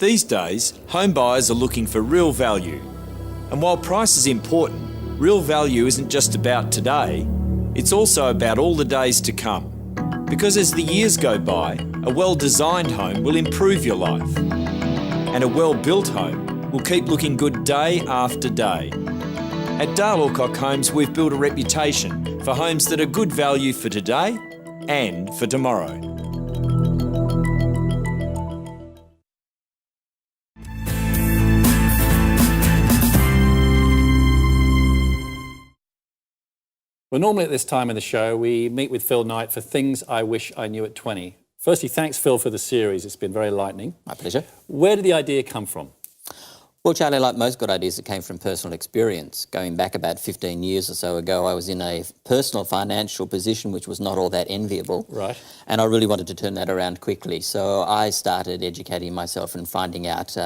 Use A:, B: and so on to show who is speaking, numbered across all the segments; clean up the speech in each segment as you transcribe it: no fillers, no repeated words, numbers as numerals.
A: These days, home buyers are looking for real value. And while price is important, real value isn't just about today, it's also about all the days to come. Because as the years go by, a well-designed home will improve your life. And a well-built home will keep looking good day after day. At Dale Alcock Homes, we've built a reputation for homes that are good value for today and for tomorrow.
B: Well, normally at this time in the show, we meet with Phil Knight for Things I Wish I Knew at 20. Firstly, thanks, Phil, for the series. It's been very enlightening.
C: My pleasure.
B: Where did the idea come from?
C: Well, Charlie, like most good ideas, it came from personal experience. Going back about 15 years or so ago, I was in a personal financial position which was not all that enviable.
B: Right.
C: And I really wanted to turn that around quickly. So I started educating myself and finding out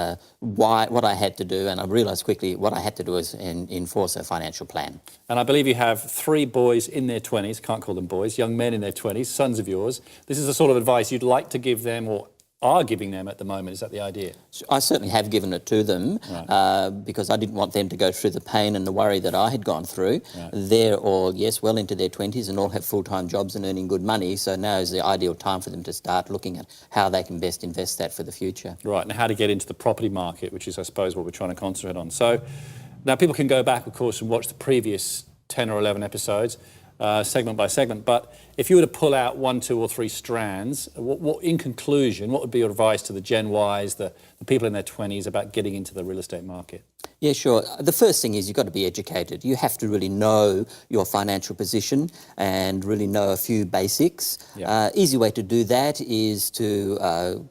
C: what I had to do. And I realised quickly what I had to do was enforce a financial plan.
B: And I believe you have 3 boys in their 20s, can't call them boys, young men in their 20s, sons of yours. This is the sort of advice you'd like to give them or are giving them at the moment. Is that the idea?
C: I certainly have given it to them, right. Because I didn't want them to go through the pain and the worry that I had gone through. Right. They're all, yes, well into their 20s and all have full-time jobs and earning good money, so now is the ideal time for them to start looking at how they can best invest that for the future.
B: Right, and how to get into the property market, which is, I suppose, what we're trying to concentrate on. So now people can go back, of course, and watch the previous 10 or 11 episodes, segment by segment, but if you were to pull out 1, 2 or 3 strands, what in conclusion, what would be your advice to the Gen Ys, the people in their 20s about getting into the real estate market?
C: Yeah, sure. The first thing is you've got to be educated. You have to really know your financial position and really know a few basics. Yeah. Easy way to do that is to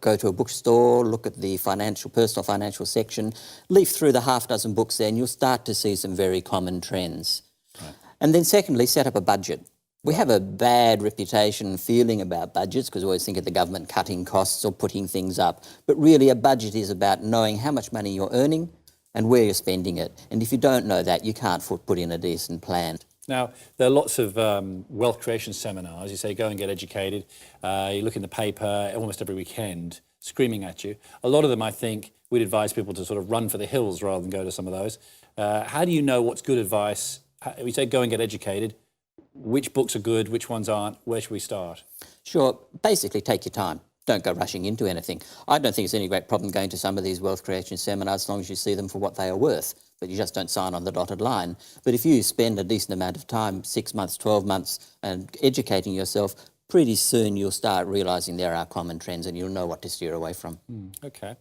C: go to a bookstore, look at the personal financial section, leaf through the half dozen books there and you'll start to see some very common trends. Right. And then secondly, set up a budget. We have a bad reputation and feeling about budgets because we always think of the government cutting costs or putting things up. But really a budget is about knowing how much money you're earning and where you're spending it. And if you don't know that, you can't put in a decent plan.
B: Now, there are lots of wealth creation seminars. You say go and get educated. You look in the paper almost every weekend screaming at you. A lot of them, I think, we'd advise people to sort of run for the hills rather than go to some of those. How do you know what's good advice? We say go and get educated. Which books are good, which ones aren't? Where should we start?
C: Sure. Basically, take your time. Don't go rushing into anything. I don't think it's any great problem going to some of these wealth creation seminars as long as you see them for what they are worth, but you just don't sign on the dotted line. But if you spend a decent amount of time, 6 months, 12 months, and educating yourself, pretty soon you'll start realising there are common trends and you'll know what to steer away from.
B: Okay.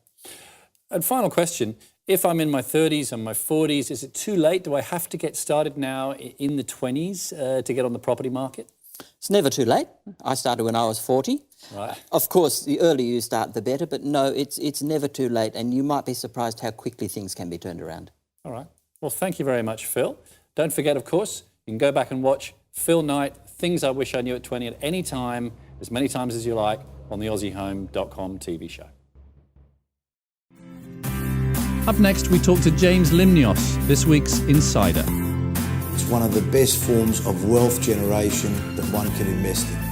B: And final question. If I'm in my 30s and my 40s, is it too late? Do I have to get started now in the 20s to get on the property market?
C: It's never too late. I started when I was 40.
B: Right.
C: Of course, the earlier you start, the better, but no, it's never too late, and you might be surprised how quickly things can be turned around.
B: All right. Well, thank you very much, Phil. Don't forget, of course, you can go back and watch Phil Knight, Things I Wish I Knew at 20 at any time, as many times as you like, on the Aussiehome TV Show. Up next, we talk to James Limnios, this week's Insider.
D: It's one of the best forms of wealth generation that one can invest in.